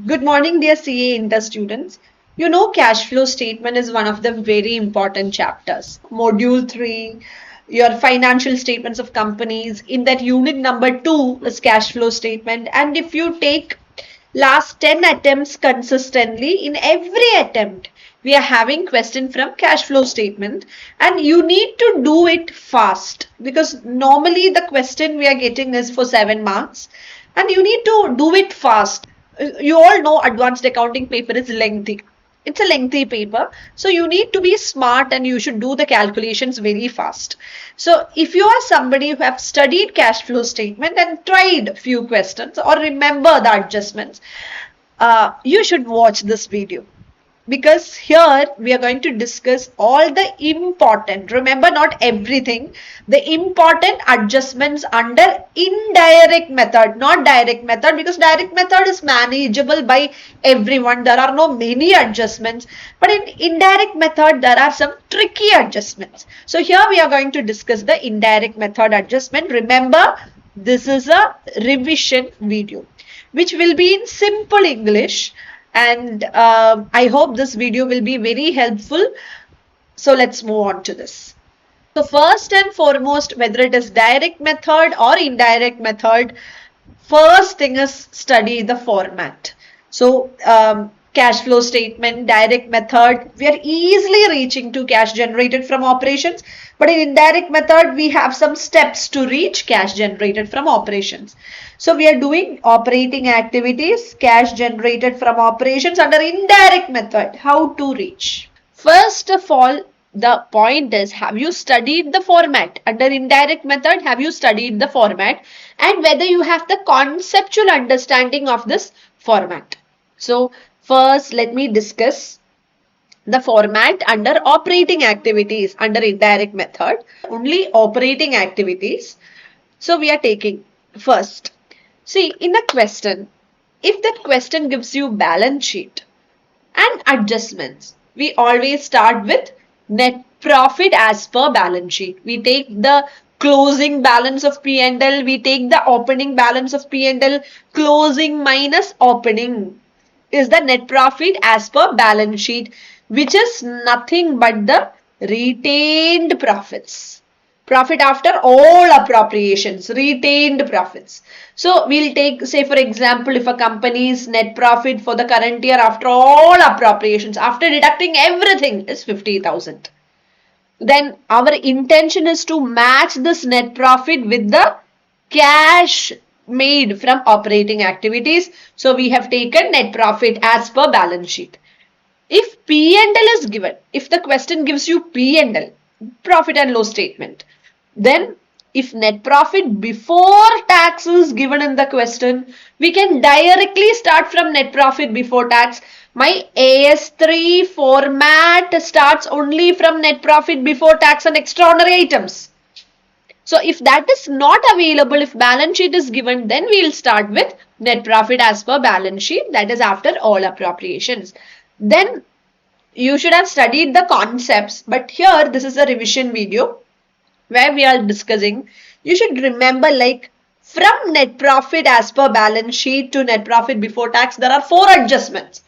Good morning, dear CA Inter students. You know, cash flow statement is one of the very important chapters. Module 3, your financial statements of companies. In that unit number 2 is cash flow statement. And if you take last 10 attempts consistently, in every attempt, we are having question from cash flow statement and you need to do it fast because normally the question we are getting is for 7 marks and you need to do it fast. You all know advanced accounting paper is lengthy. It's a lengthy paper. So you need to be smart and you should do the calculations very fast. So if you are somebody who have studied cash flow statement and tried few questions or remember the adjustments, you should watch this video because here we are going to discuss all the important, remember not everything, the important adjustments under indirect method, not direct method, because direct method is manageable by everyone. There are no many adjustments, but in indirect method there are some tricky adjustments. So here we are going to discuss the indirect method adjustment. Remember, this is a revision video which will be in simple English, and I hope this video will be very helpful. So let's move on to this. So first and foremost, whether it is direct method or indirect method, first thing is study the format. So cash flow statement, direct method, we are easily reaching to cash generated from operations. But in indirect method, we have some steps to reach cash generated from operations. So we are doing operating activities, cash generated from operations under indirect method. How to reach? First of all, the point is, have you studied the format? Under indirect method, have you studied the format and whether you have the conceptual understanding of this format? So first, let me discuss the format under operating activities under indirect method. Only operating activities. So we are taking first. See, in a question, if that question gives you balance sheet and adjustments, we always start with net profit as per balance sheet. We take the closing balance of P&L, we take the opening balance of P&L, closing minus opening is the net profit as per balance sheet, which is nothing but the retained profits. Profit after all appropriations, retained profits. So we'll take, say for example, if a company's net profit for the current year after all appropriations, after deducting everything is 50,000. Then our intention is to match this net profit with the cash made from operating activities. So we have taken net profit as per balance sheet. If P&L is given, if the question gives you P&L, profit and loss statement, then if net profit before tax is given in the question, we can directly start from net profit before tax. My AS3 format starts only from net profit before tax and extraordinary items. So if that is not available, if balance sheet is given, then we will start with net profit as per balance sheet, that is after all appropriations. Then you should have studied the concepts, but here this is a revision video where we are discussing. You should remember, like, from net profit as per balance sheet to net profit before tax, there are 4 adjustments.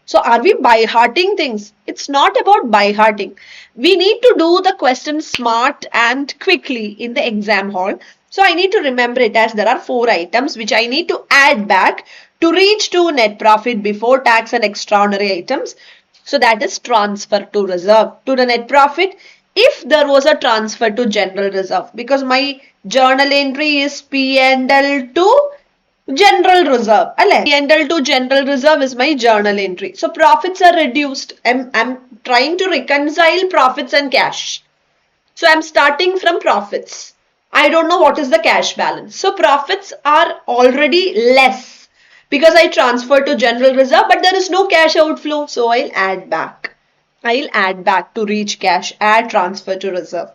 So are we by-hearting things? It's not about by-hearting. We need to do the question smart and quickly in the exam hall. So I need to remember it as there are 4 items which I need to add back to reach to net profit before tax and extraordinary items. So that is transfer to reserve to the net profit if there was a transfer to general reserve, because my journal entry is P&L to general reserve. P&L to general reserve is my journal entry. So profits are reduced. I'm trying to reconcile profits and cash. So I'm starting from profits. I don't know what is the cash balance. So profits are already less because I transferred to general reserve, but there is no cash outflow. So I'll add back. I'll add back to reach cash, add transfer to reserve.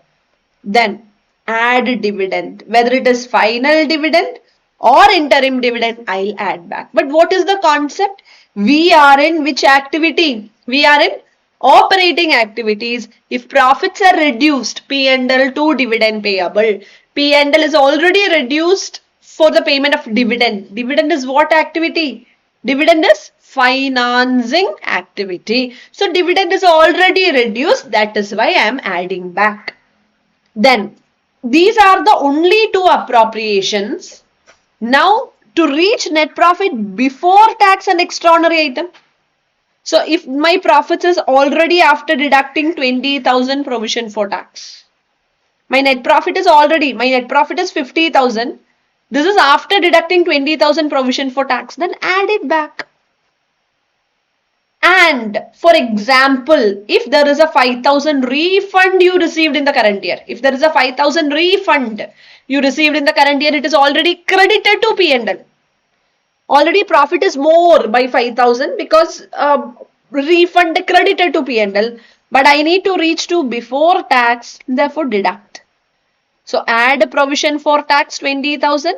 Then add dividend, whether it is final dividend or interim dividend, I'll add back. But what is the concept? We are in which activity? We are in operating activities. If profits are reduced, P&L to dividend payable. P&L is already reduced for the payment of dividend. Dividend is what activity? Dividend is financing activity. So dividend is already reduced. That is why I am adding back. Then these are the only two appropriations. Now to reach net profit before tax and extraordinary item. So if my profits is already after deducting 20,000 provision for tax. My net profit is 50,000. This is after deducting 20,000 provision for tax. Then add it back. And for example, if there is a 5,000 refund you received in the current year, if there is a 5,000 refund you received in the current year, it is already credited to P&L. Already profit is more by 5,000 because refund credited to P&L. But I need to reach to before tax, therefore deduct. So add provision for tax 20,000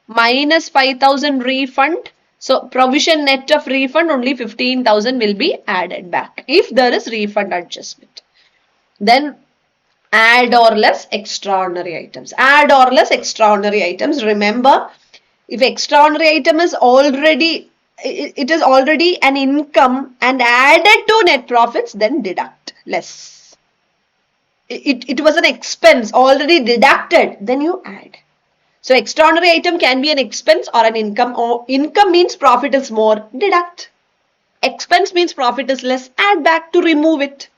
minus 5,000 refund. So provision net of refund only 15,000 will be added back if there is refund adjustment. Then add or less extraordinary items. Add or less extraordinary items. Remember, if extraordinary item is already, it is already an income and added to net profits, then deduct less. It was an expense already deducted, then you add. So extraordinary item can be an expense or an income, or income means profit is more, deduct. Expense means profit is less, add back to remove it.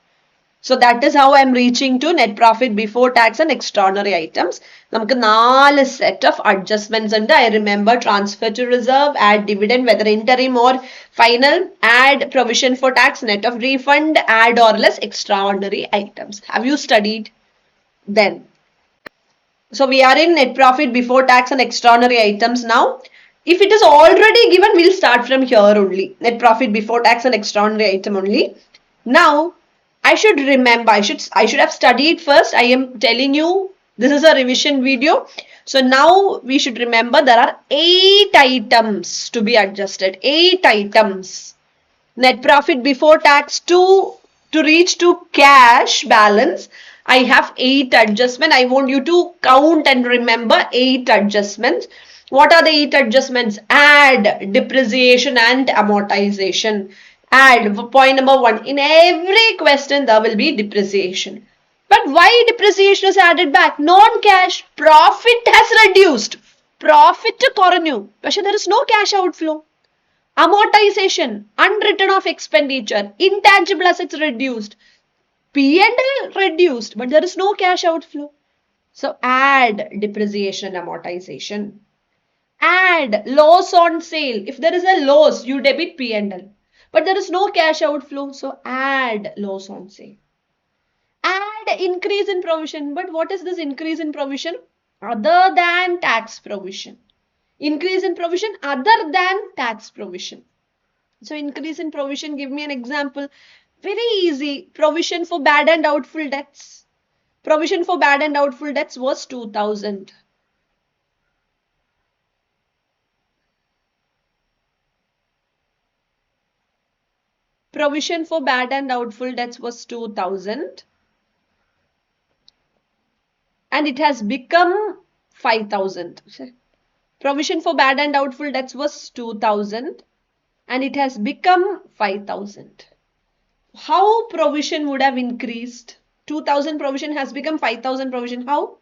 So that is how I am reaching to net profit before tax and extraordinary items. നമുക്ക് 4 set of adjustments ഉണ്ട്. I remember transfer to reserve, add dividend whether interim or final, add provision for tax, net of refund, add or less extraordinary items. Have you studied? Then so we are in net profit before tax and extraordinary items now. If it is already given, we'll start from here only. Net profit before tax and extraordinary item only. Now, I should remember, I should have studied first. I am telling you, this is a revision video. So now we should remember there are 8 items to be adjusted. 8 items. Net profit before tax to reach to cash balance. I have 8 adjustments. I want you to count and remember 8 adjustments. What are the 8 adjustments? Add, depreciation and amortization. Add, point number 1. In every question there will be depreciation. But why depreciation is added back? Non-cash. Profit has reduced. Profit koranu. But there is no cash outflow. Amortization, unwritten off expenditure, intangible assets reduced. P&L reduced, but there is no cash outflow. So add depreciation and amortization. Add loss on sale. If there is a loss, you debit P&L. But there is no cash outflow, so add loss on sale. Add increase in provision. But what is this increase in provision? Other than tax provision. Increase in provision other than tax provision. So increase in provision, give me an example. Very easy. Provision for bad and doubtful debts. Provision for bad and doubtful debts was 2,000. Provision for bad and doubtful debts was 2,000. And it has become 5,000. Provision for bad and doubtful debts was 2,000 and it has become 5,000. How provision would have increased? 2,000 provision has become 5,000 provision. How?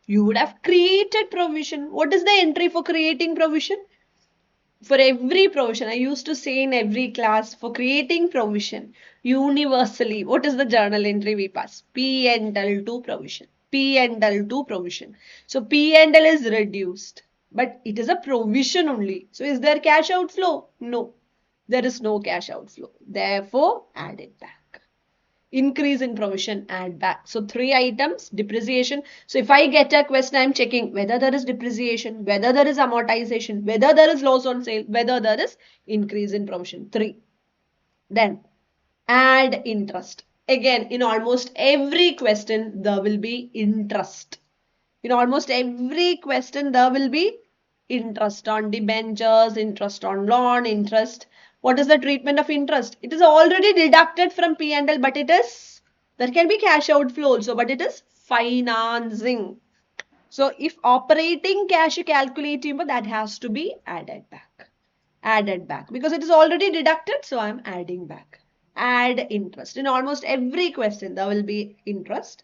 You would have created provision. What is the entry for creating provision? For every provision, I used to say in every class, for creating provision, universally, what is the journal entry we pass? P&L to provision. P&L to provision. So P&L is reduced. But it is a provision only. So is there cash outflow? No. There is no cash outflow. Therefore, add it back. Increase in provision, add back. So 3 items, depreciation. So if I get a question, I am checking whether there is depreciation, whether there is amortization, whether there is loss on sale, whether there is increase in provision. 3. Then add interest. Again, in almost every question, there will be interest. In almost every question, there will be interest on debentures, interest on loan, interest. What is the treatment of interest? It is already deducted from P&L, but there can be cash outflow also, but it is financing. So if operating cash calculate, that has to be added back. added back because it is already deducted, so I'm adding back. Add interest. In almost every question, there will be interest.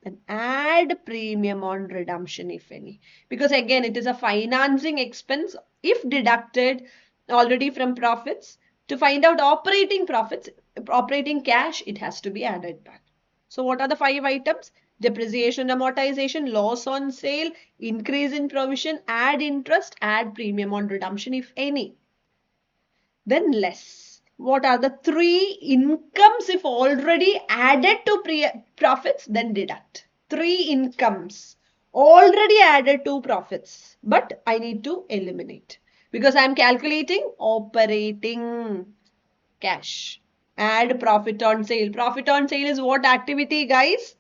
Then add premium on redemption, if any. Because again, it is a financing expense if deducted already from profits. To find out operating profits, operating cash, it has to be added back. So what are the 5 items? Depreciation, amortization, loss on sale, increase in provision, add interest, add premium on redemption, if any. Then less. What are the 3 incomes if already added to profits? Then deduct. 3 incomes already added to profits, but I need to eliminate because I am calculating operating cash. Add profit on sale. Profit on sale is what activity, guys?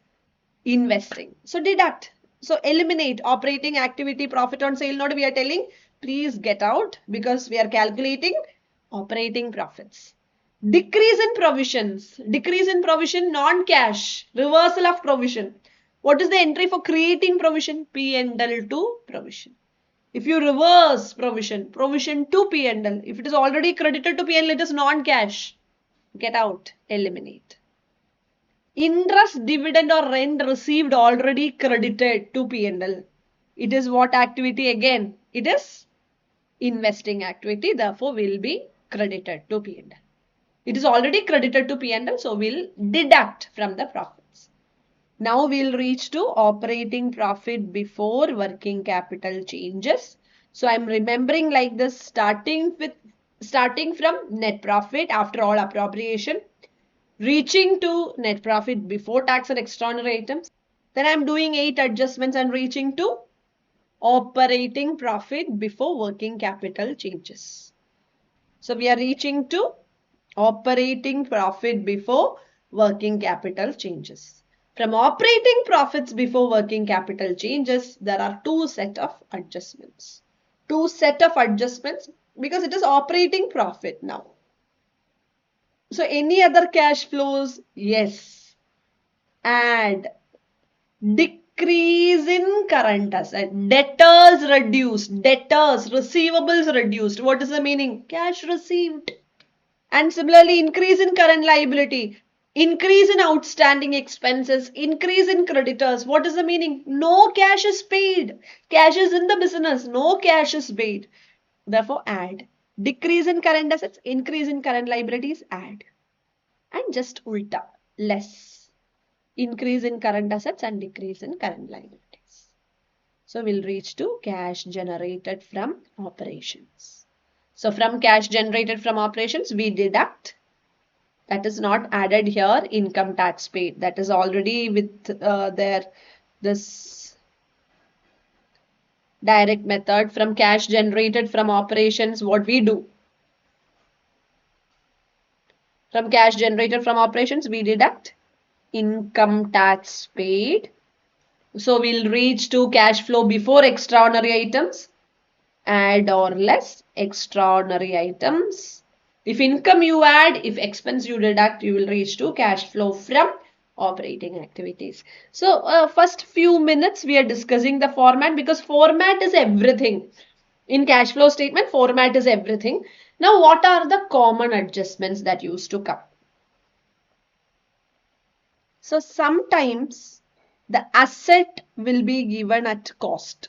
Investing. So deduct. So eliminate operating activity profit on sale. Not we are telling please get out because we are calculating operating profits. Decrease in provisions. Decrease in provision non-cash. Reversal of provision. What is the entry for creating provision? P&L to provision. If you reverse provision, provision to P&L. If it is already credited to P&L, it is non-cash. Get out. Eliminate. Interest, dividend or rent received already credited to P&L. It is what activity again? It is investing activity, therefore will be credited to P&L. It is already credited to P&L, so we'll deduct from the profits. Now we'll reach to operating profit before working capital changes. So I'm remembering like this starting from net profit after all appropriation, reaching to net profit before tax and extraordinary items. Then I'm doing 8 adjustments and reaching to operating profit before working capital changes. So we are reaching to operating profit before working capital changes. From operating profits before working capital changes, there are 2 set of adjustments. 2 set of adjustments because it is operating profit now. So any other cash flows? Yes. Add. Decrease in current asset. Debtors reduced. Debtors, receivables reduced. What is the meaning? Cash received. And similarly, increase in current liability. Increase in outstanding expenses. Increase in creditors. What is the meaning? No cash is paid. Cash is in the business. No cash is paid. Therefore, add. Decrease in current assets. Increase in current liabilities. Add. And just ulta. Less. Increase in current assets and decrease in current liabilities. So we'll reach to cash generated from operations. So from cash generated from operations, we deduct. That is not added here, income tax paid. That is already with this direct method. From cash generated from operations, what we do? From cash generated from operations, we deduct income tax paid. So we'll reach to cash flow before extraordinary items. Add or less extraordinary items. If income you add, if expense you deduct, you will reach to cash flow from operating activities. So first few minutes we are discussing the format because format is everything. In cash flow statement, format is everything. Now what are the common adjustments that used to come? So sometimes the asset will be given at cost.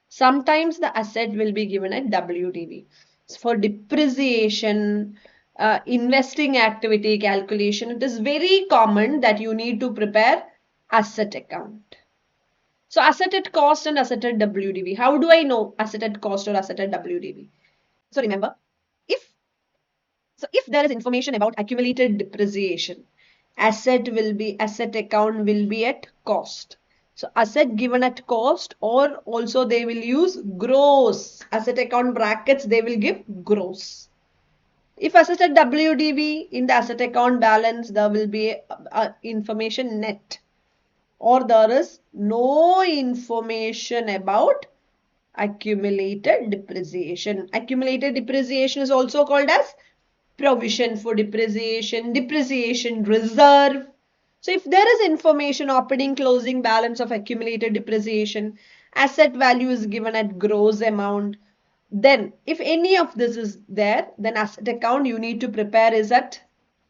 Sometimes the asset will be given at WDV. So for depreciation, investing activity calculation, it is very common that you need to prepare asset account. So asset at cost and asset at WDV. How do I know asset at cost or asset at WDV? So remember, if there is information about accumulated depreciation, asset account will be at cost. So asset given at cost, or also they will use gross. Asset account brackets, they will give gross. If asset at WDV, in the asset account balance, there will be information net. Or there is no information about accumulated depreciation. Accumulated depreciation is also called as provision for depreciation, depreciation reserve. So if there is information opening closing balance of accumulated depreciation, asset value is given at gross amount, Then if any of this is there, then asset account you need to prepare is at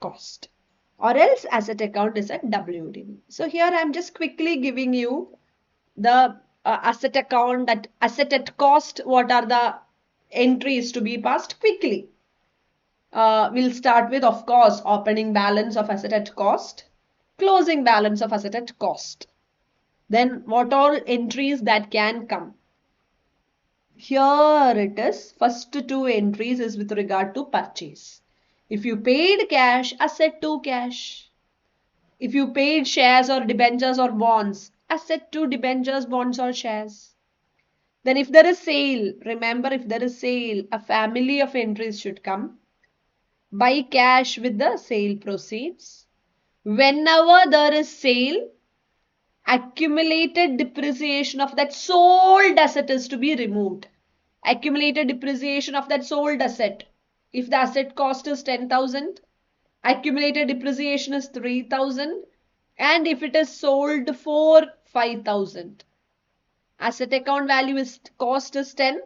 cost, or else asset account is at WDV. So here I am just quickly giving you the asset account, that asset at cost, what are the entries to be passed quickly. We'll start with, of course, opening balance of asset at cost, closing balance of asset at cost. Then what all entries that can come? Here it is. First two entries is with regard to purchase. If you paid cash, asset to cash. If you paid shares or debentures or bonds, asset to debentures, bonds or shares. Then if there is sale, remember, if there is sale, a family of entries should come. Buy cash with the sale proceeds. Whenever there is sale, accumulated depreciation of that sold asset is to be removed. Accumulated depreciation of that sold asset. If the asset cost is 10,000, accumulated depreciation is 3,000, and if it is sold for 5,000. Asset account value is cost is 10,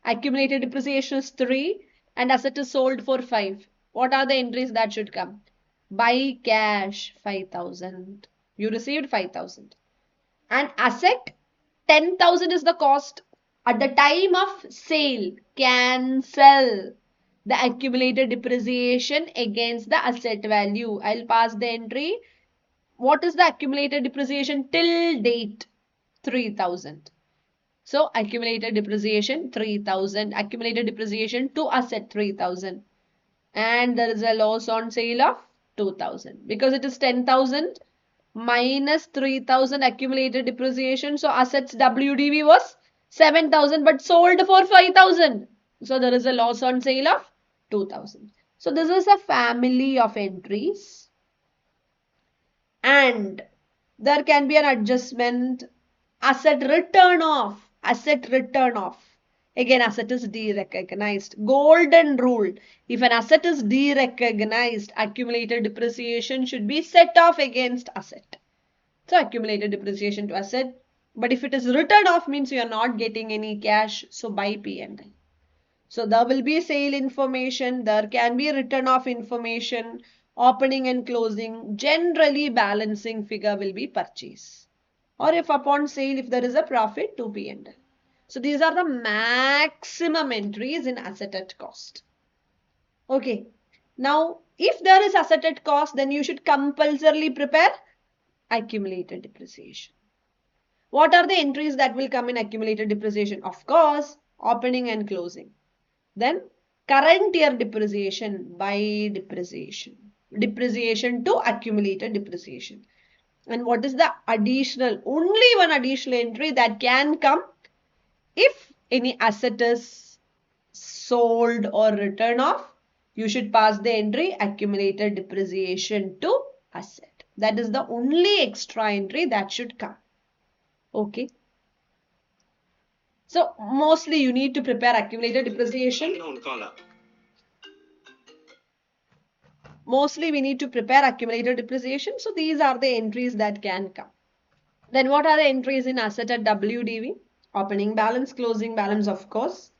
accumulated depreciation is 3, and asset is sold for 5. What are the entries that should come? Buy cash 5,000. You received 5,000. And asset 10,000 is the cost. At the time of sale, cancel the accumulated depreciation against the asset value. I'll pass the entry. What is the accumulated depreciation till date? 3,000. So accumulated depreciation 3,000, accumulated depreciation to asset 3,000, and there is a loss on sale of 2,000 because it is 10,000 minus 3,000 accumulated depreciation. So assets WDV was 7,000 but sold for 5,000. So there is a loss on sale of 2,000. So this is a family of entries, and there can be an adjustment. Asset return off. Asset return off. Again, asset is derecognized. Golden rule. If an asset is derecognized, accumulated depreciation should be set off against asset. So accumulated depreciation to asset. But if it is written off, means you are not getting any cash. So buy P&L. So there will be sale information. There can be written off information. Opening and closing. Generally, balancing figure will be purchase. Or if upon sale, if there is a profit, to P&L. So these are the maximum entries in asset at cost. Okay. Now, if there is asset at cost, then you should compulsorily prepare accumulated depreciation. What are the entries that will come in accumulated depreciation? Of course, opening and closing. Then current year depreciation by depreciation. Depreciation to accumulated depreciation. And what is the additional? Only one additional entry that can come if any asset is sold or written off. You should pass the entry accumulated depreciation to asset. That is the only extra entry that should come. Okay. So mostly you need to prepare accumulated depreciation. Mostly we need to prepare accumulated depreciation. So these are the entries that can come. Then what are the entries in asset at WDV? Opening balance, closing balance, of course.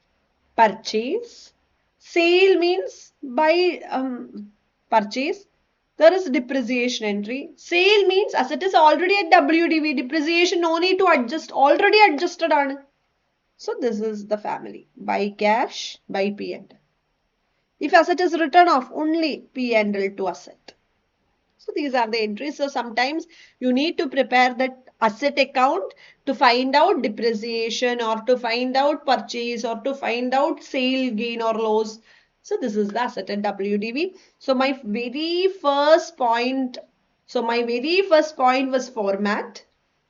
Purchase. Sale means by purchase. There is depreciation entry. Sale means asset is already at WDV. Depreciation no need to adjust. Already adjusted on. So this is the family. Buy cash, buy P&L. If asset is written off, only P&L to asset. So these are the entries. So sometimes you need to prepare that asset account to find out depreciation or to find out purchase or to find out sale gain or loss. So this is the asset at WDV. So my very first point was format,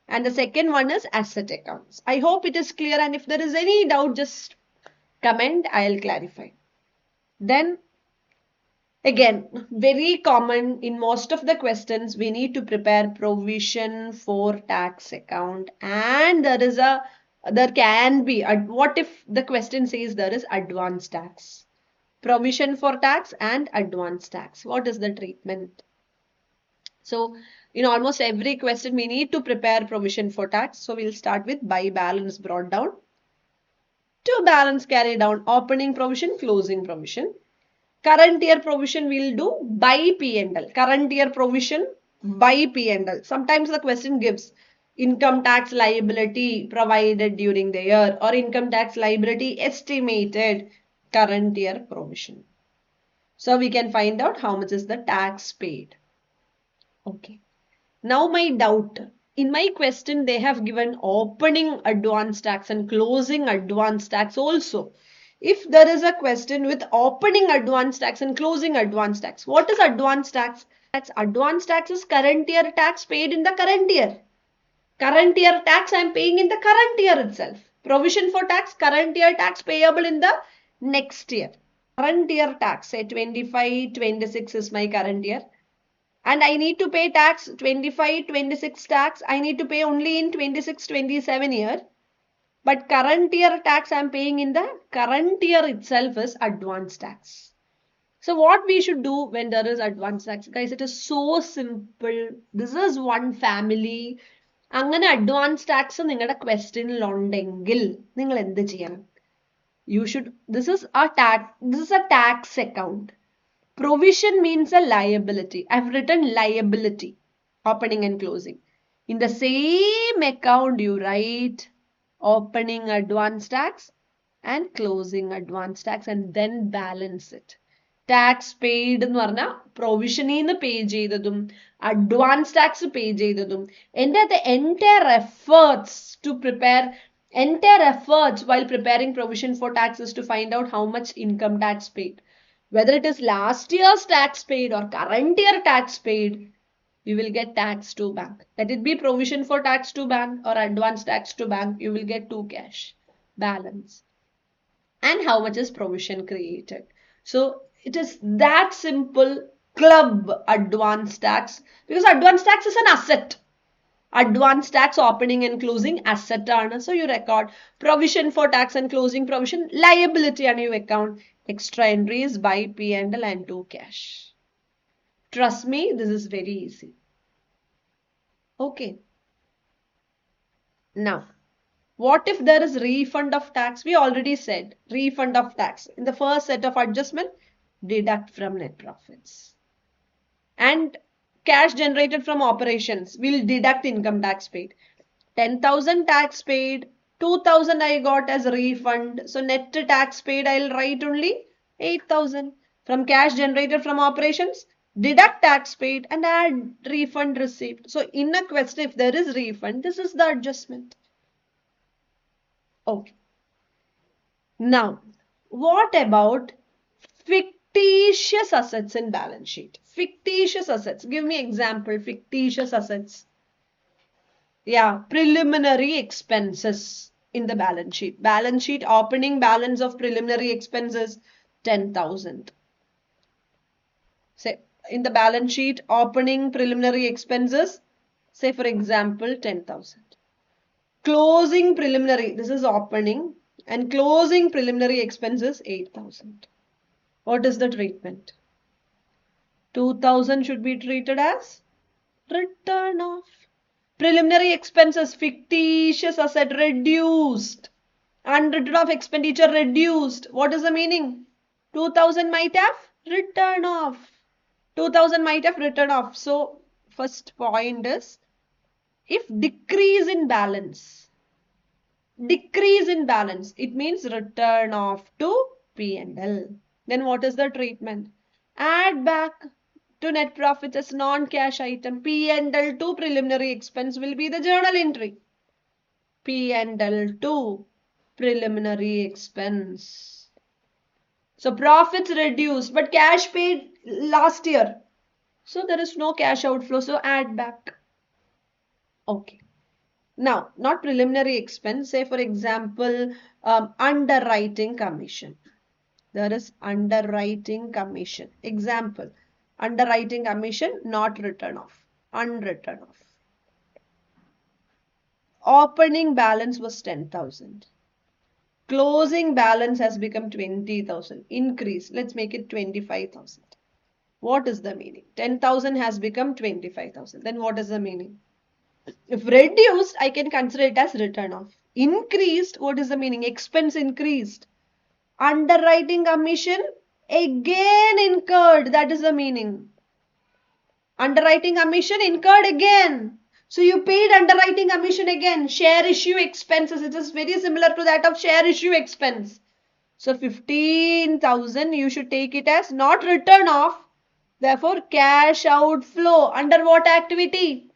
and the second one is asset accounts. I hope it is clear, and if there is any doubt, just comment, I'll clarify. Then again, very common in most of the questions, we need to prepare provision for tax account, and there can be, what if the question says there is advance tax? Provision for tax and advance tax. What is the treatment? So in almost every question, we need to prepare provision for tax. So we'll start with buy balance brought down. to balance carry down opening provision, closing provision. Current year provision we'll do by P&L. Current year provision by P&L. Sometimes the question gives income tax liability provided during the year or income tax liability estimated current year provision. So we can find out how much is the tax paid. Okay. Now my doubt. In my question, they have given opening advance tax and closing advance tax also. If there is a question with opening advance tax and closing advance tax, what is advance tax? Advance tax is current year tax paid in the current year. Current year tax I am paying in the current year itself. Provision for tax, current year tax payable in the next year. Current year tax, say 25, 26 is my current year. And I need to pay tax 25, 26 tax. I need to pay only in 26, 27 year. But current year tax I am paying in the current year itself is advance tax. So what we should do when there is advance tax? Guys, it is so simple. This is one family. അങ്ങനെ advance tax നിങ്ങളുടെ ക്വസ്റ്റ്യനിൽ ഉണ്ടെങ്കിൽ നിങ്ങൾ എന്ത് ചെയ്യണം? You should, this is a tax account. Provision means a liability. I've written liability, opening and closing. In the same account, you write opening advance tax and closing advance tax and then balance it. Tax paid എന്ന് പറഞ്ഞാൽ പ്രൊവിഷനിന്ന് പേ ചെയ്തതും advance tax പേ ചെയ്തതും എൻ്റെ the entire efforts while preparing provision for taxes to find out how much income tax paid. Whether it is last year's tax paid or current year tax paid, you will get tax to bank. Let it be provision for tax to bank or advance tax to bank, you will get to cash balance. And how much is provision created. So it is that simple. Club advance tax, because advance tax is an asset. Advance tax opening and closing asset ആണ്. So you record provision for tax and closing provision liability and you account extra entries by P&L and to cash. Trust me, this is very easy. Okay. Now, what if there is refund of tax? We already said refund of tax. In the first set of adjustment, deduct from net profits. And cash generated from operations will deduct income tax paid. 10,000 tax paid, 2,000 I got as refund. So net tax paid, I'll write only 8,000. From cash generated from operations, deduct tax paid and add refund received. So in a question, if there is refund, this is the adjustment. Okay. Now, what about fictitious assets in balance sheet? Fictitious assets. Give me example. Fictitious assets. Yeah, preliminary expenses in the balance sheet. Balance sheet opening balance of preliminary expenses 10,000. Say in the balance sheet opening preliminary expenses, say for example 10,000. Closing preliminary, this is opening, and closing preliminary expenses 8,000. What is the treatment? 2,000 should be treated as return of. Preliminary expenses, fictitious asset reduced. Unwritten off expenditure reduced. What is the meaning? 2,000 might have return off. 2,000 might have return off. So, first point is, if decrease in balance, it means return off to P&L. Then what is the treatment? Add back to net profits as non-cash item. P&L to preliminary expense will be the journal entry. P&L to preliminary expense. So profits reduced, but cash paid last year. So there is no cash outflow, so add back. Okay. Now, not preliminary expense. Say for example, underwriting commission. There is underwriting commission. Example, underwriting commission not written off, unwritten off. Opening balance was 10,000. Closing balance has become 20,000. Increase. Let's make it 25,000. What is the meaning? 10,000 has become 25,000. Then what is the meaning? If reduced, I can consider it as return off. Increased, what is the meaning? Expense increased. Underwriting commission again incurred, that is the meaning. Underwriting commission incurred again. So you paid underwriting commission again. Share issue expenses, it is very similar to that of share issue expense. So 15,000 you should take it as not return off. Therefore cash outflow under what activity?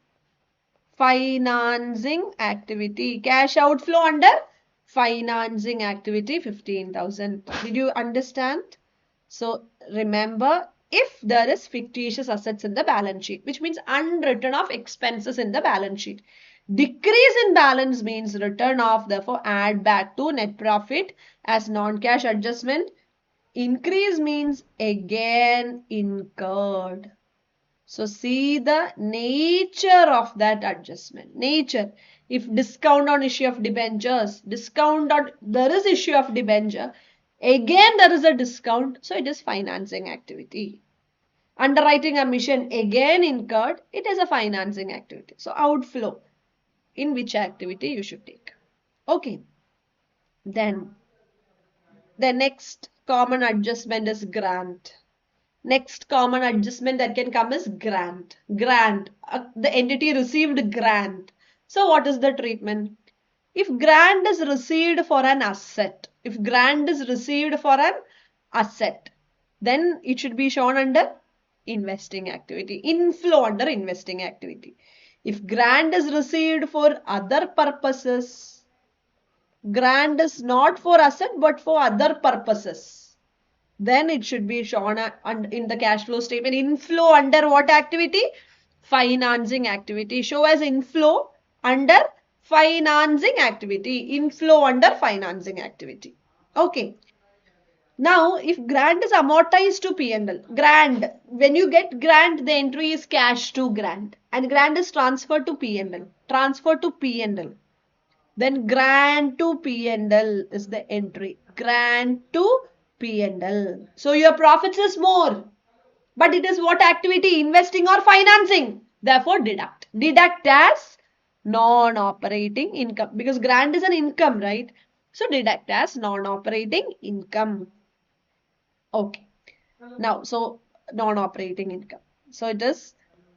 Financing activity. Cash outflow under financing activity 15,000. Did you understand? So remember, if there is fictitious assets in the balance sheet, which means unwritten off expenses in the balance sheet. Decrease in balance means return off, therefore add back to net profit as non-cash adjustment. Increase means again incurred. So see the nature of that adjustment. Nature. If discount on issue of debentures, discount on, there is issue of debenture, again there is a discount, so it is financing activity. Underwriting commission again incurred, it is a financing activity. So outflow, in which activity you should take. Okay. Then the next common adjustment is grant. Next common adjustment that can come is grant. Grant. The entity received grant. So what is the treatment? If grant is received for an asset, if grant is received for an asset, then it should be shown under investing activity. Inflow under investing activity. If grant is received for other purposes, grant is not for asset but for other purposes, then it should be shown in the cash flow statement. Inflow under what activity? Financing activity. Show as inflow under financing activity. Inflow under financing activity. Okay. Now, if grant is amortized to P&L, grant, when you get grant, the entry is cash to grant, and grant is transferred to P&L. Transfer to P&L. Then grant to P&L is the entry. Grant to P&L. So your profits is more. But it is what activity? Investing or financing. Therefore deduct. Deduct as non-operating income. Because grant is an income, right? So deduct as non-operating income. Okay. Now, so non-operating income. So it is,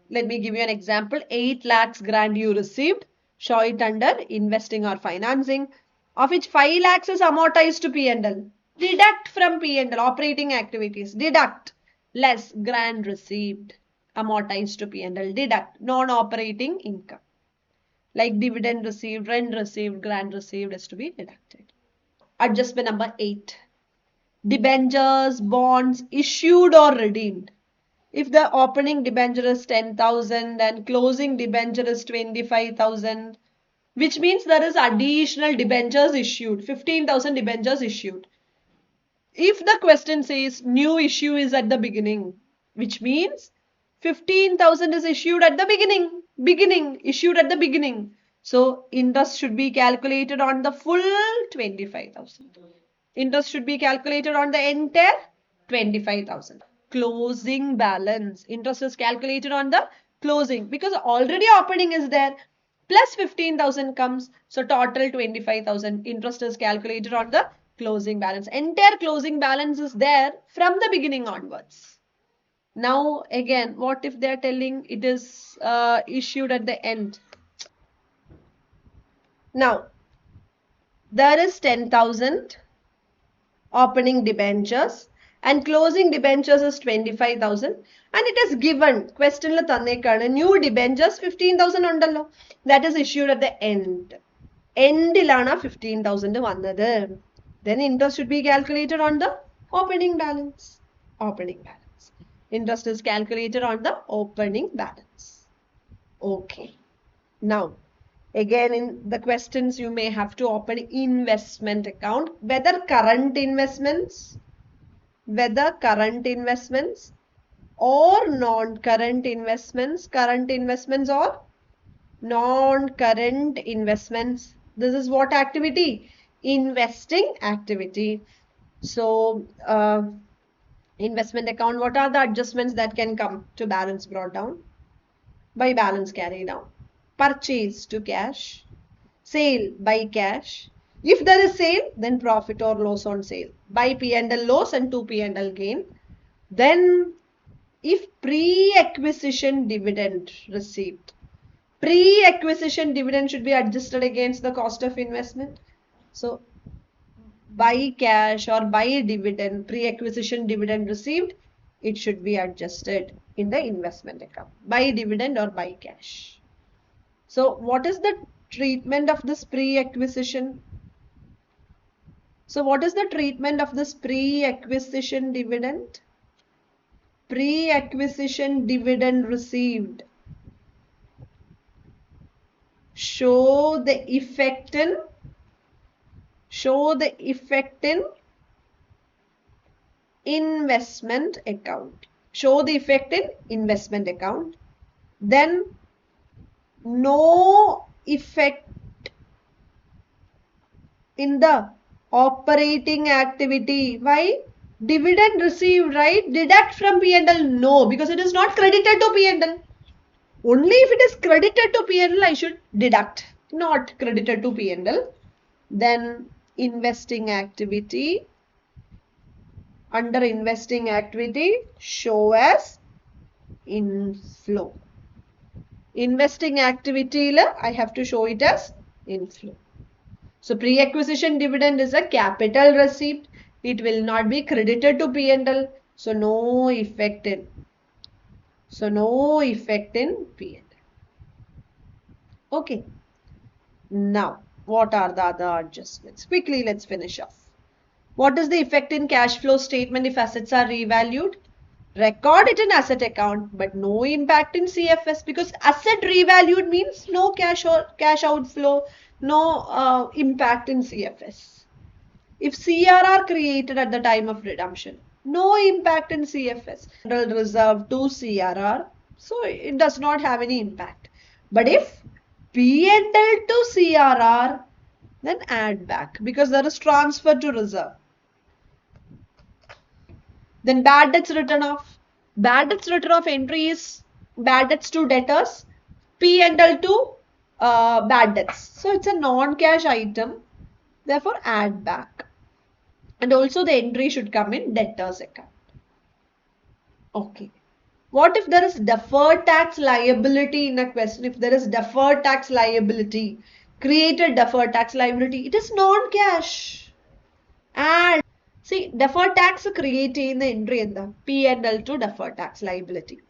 let me give you an example. 8 lakhs grant you received. Show it under investing or financing, of which 5 lakhs is amortized to P&L. Deduct from P&L, operating activities. Deduct less grant received, amortized to P&L. Deduct non-operating income. Like dividend received, rent received, grant received is to be deducted. Adjustment number 8. Debentures, bonds issued or redeemed. If the opening debenture is 10,000 and closing debenture is 25,000, which means there is additional debentures issued, 15,000 debentures issued. If the question says new issue is at the beginning, which means 15,000 is issued at the beginning, issued at the beginning. So interest should be calculated on the full 25,000. Interest should be calculated on the entire 25,000. Closing balance. Interest is calculated on the closing because already opening is there. Plus 15,000 comes. So total 25,000. Interest is calculated on the closing balance. Entire closing balance is there from the beginning onwards. Now again, what if they are telling it is issued at the end? Now, there is 10,000 opening debentures and closing debentures is 25,000 and it is given question la tannekana new debentures 15,000 undallo that is issued at the end. Endilana 15,000 vannathu. Then interest should be calculated on the opening balance. Opening balance. Interest is calculated on the opening balance. Okay. Now, again in the questions you may have to open investment account, whether current investments or non-current investments, current investments or non-current investments. This is what activity? Investing activity. So investment account, what are the adjustments that can come to balance brought down? By balance carried down. Purchase to cash. Sale, buy cash. If there is sale, then profit or loss on sale. Buy P&L loss and 2 P&L gain. Then if pre-acquisition dividend received, pre-acquisition dividend should be adjusted against the cost of investment. So buy cash or buy dividend, pre-acquisition dividend received, it should be adjusted in the investment account. Buy dividend or buy cash. So what is the treatment of this pre-acquisition? So what is the treatment of this pre-acquisition dividend? Pre-acquisition dividend received. Show the effect in investment account. Show the effect in investment account. Then no effect in the operating activity. Why? Dividend received, right? Deduct from P&L. No, because it is not credited to P&L. Only if it is credited to P&L, I should deduct. Not credited to P&L. Then investing activity. Under investing activity, show as inflow. Investing activity, I have to show it as inflow. So pre-acquisition dividend is a capital receipt. It will not be credited to P&L. So no effect in P&L. Okay. Now, what are the other adjustments? Quickly, let's finish off. What is the effect in cash flow statement if assets are revalued? Record it in asset account, but no impact in CFS, because asset revalued means no cash or cash outflow, no impact in CFS. If CRR created at the time of redemption, no impact in CFS. Reserve to CRR, so it does not have any impact. But if P&L to CRR, then add back, because there is transfer to reserve. Then bad debts written off. Bad debts written off entry is bad debts to debtors, P&L to bad debts. So it's a non-cash item, therefore add back. And also the entry should come in debtors account. Okay. What if there is deferred tax liability in a question? If there is deferred tax liability, created deferred tax liability, it is non-cash. Add. See, deferred tax created entry in the P&L to deferred tax liability.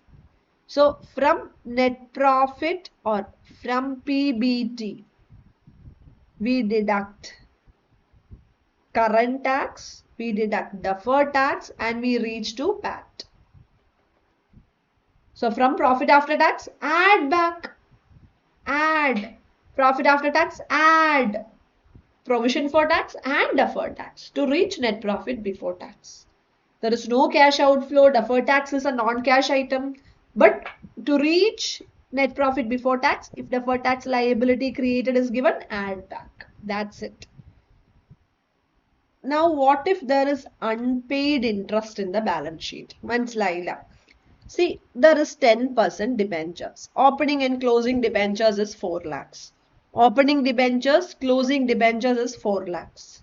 So from net profit or from PBT, we deduct current tax, we deduct deferred tax, and we reach to PAT. So from profit after tax, add back, add profit after tax, add provision for tax and deferred tax to reach net profit before tax. There is no cash outflow. Deferred tax is a non-cash item. But to reach net profit before tax, if deferred tax liability created is given, add back. That's it. Now, what if there is unpaid interest in the balance sheet? Manslaila. See, there is 10% debentures. Opening and closing debentures is 4 lakhs. Opening debentures, closing debentures is 4 lakhs.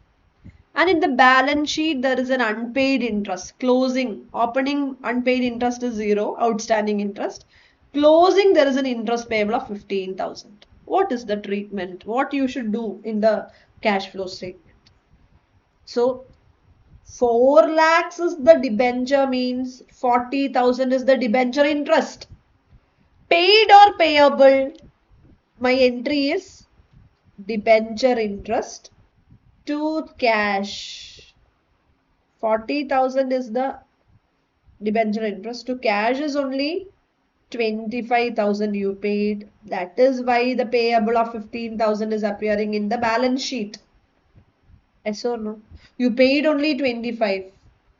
And in the balance sheet, there is an unpaid interest. Closing, opening unpaid interest is 0, outstanding interest. Closing, there is an interest payable of 15,000. What is the treatment? What you should do in the cash flow statement? So, 4 lakhs is the debenture, means 40,000 is the debenture interest. Paid or payable, my entry is debenture interest to cash. 40,000 is the debenture interest. To cash is only 25,000 you paid. That is why the payable of 15,000 is appearing in the balance sheet. Yes or no? You paid only 25.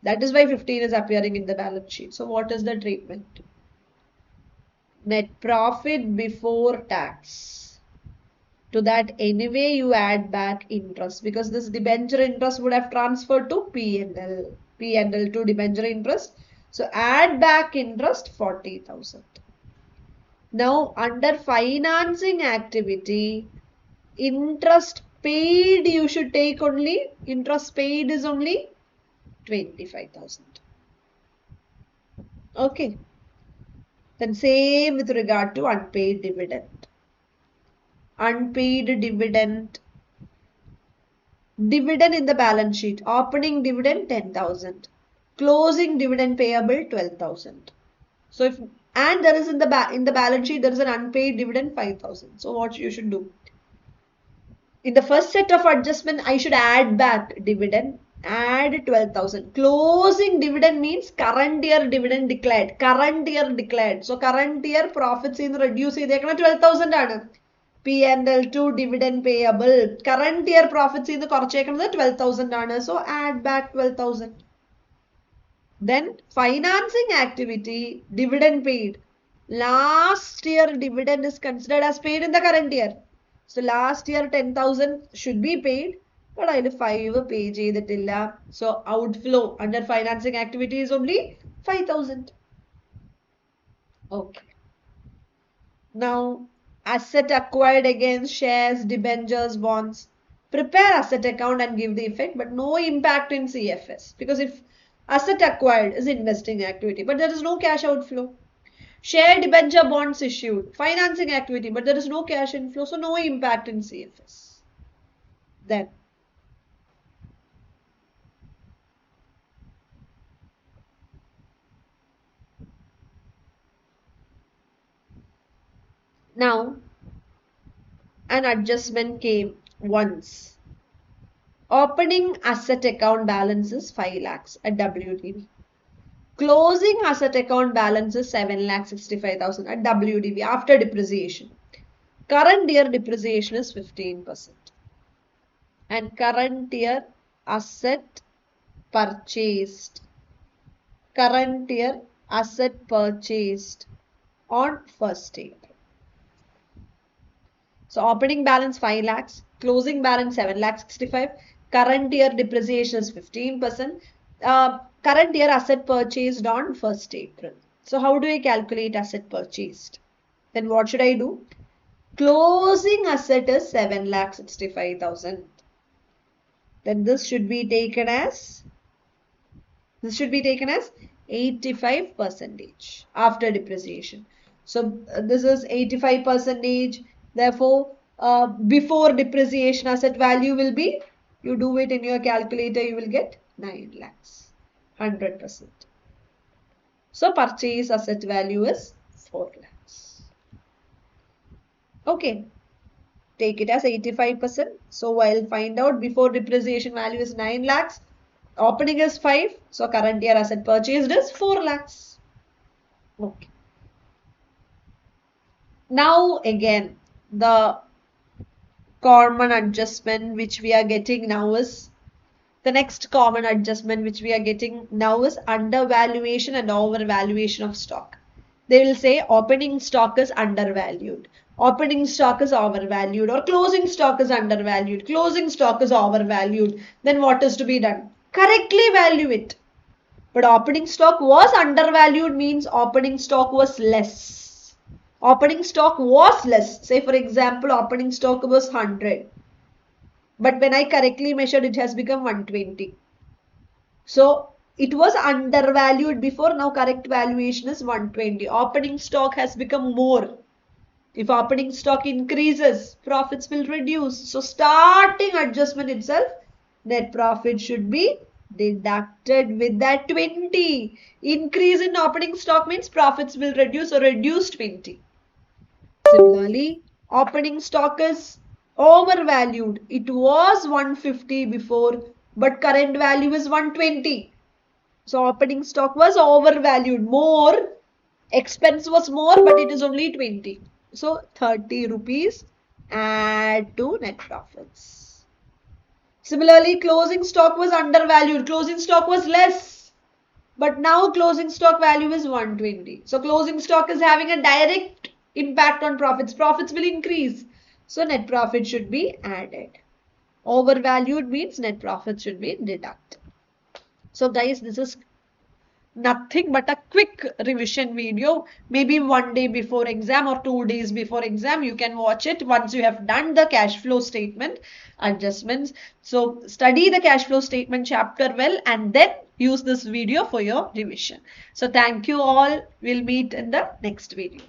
That is why 15 is appearing in the balance sheet. So what is the treatment? Net profit before tax. To that anyway you add back interest, because this debenture interest would have transferred to P&L. P&L to debenture interest. So add back interest 40,000. Now under financing activity, Interest paid you should take only, interest paid is only 25,000. Okay. Then same with regard to unpaid dividend. Unpaid dividend. Dividend in the balance sheet. Opening dividend 10,000. Closing dividend payable 12,000. So if and there is in the balance sheet there is an unpaid dividend 5,000. So what you should do? In the first set of adjustment, I should add back dividend, add 12,000. Closing dividend means current year dividend declared. Current year declared. So current year profits in reduce 12,000 P&L to dividend payable. Current year profits in the 12,000 So add back 12,000. Then financing activity, dividend paid. Last year dividend is considered as paid in the current year. So last year 10,000 should be paid, but I will 5 pay cheyidilla. So outflow under financing activity is only 5,000. Okay. Now asset acquired against shares, debentures, bonds. Prepare asset account and give the effect, but no impact in CFS. Because if asset acquired is investing activity, but there is no cash outflow. Share debenture bonds issued, financing activity, but there is no cash inflow, so no impact in CFS. Then, now an adjustment came once. Opening asset account balance is 5 lakhs at WDV. Closing asset account balance is 7,65,000 at WDV after depreciation. Current year depreciation is 15%. And current year asset purchased. Current year asset purchased on 1st April. So opening balance 5 lakhs, closing balance 7,65,000. Current year depreciation is 15%. Current year asset purchased on 1st April. So how do I calculate asset purchased? Then what should I do? Closing asset is 7,65,000. Then this should be taken as 85% after depreciation. So this is 85%. Therefore, before depreciation asset value will be, you do it in your calculator, you will get 9 lakhs, 100%. So purchase asset value is 4 lakhs. Okay. Take it as 85%. So I'll find out before depreciation value is 9 lakhs. Opening is 5. So current year asset purchased is 4 lakhs. Okay. Now again, the common adjustment which we are getting now is, the next common adjustment which we are getting now is undervaluation and overvaluation of stock. They will say opening stock is undervalued, opening stock is overvalued, or closing stock is undervalued, closing stock is overvalued. Then what is to be done? Correctly value it. But opening stock was undervalued means opening stock was less. Opening stock was less. Say for example, opening stock was 100. But when I correctly measured, it has become 120. So it was undervalued before, now correct valuation is 120. Opening stock has become more. If opening stock increases, profits will reduce. So starting adjustment itself, net profit should be deducted with that 20. Increase in opening stock means profits will reduce, or reduce 20. Similarly, opening stock is overvalued. It was 150 before, but current value is 120. So opening stock was overvalued. More, expense was more, but it is only 20. So 30 rupees add to net profits. Similarly, closing stock was undervalued. Closing stock was less. But now closing stock value is 120. So closing stock is having a direct impact on profits. Profits will increase. So net profit should be added. Overvalued means net profit should be deducted. So guys, this is nothing but a quick revision video, maybe one day before exam or 2 days before exam. You can watch it once you have done the cash flow statement adjustments. So study the cash flow statement chapter well and then use this video for your revision. So thank you all. We'll meet in the next video.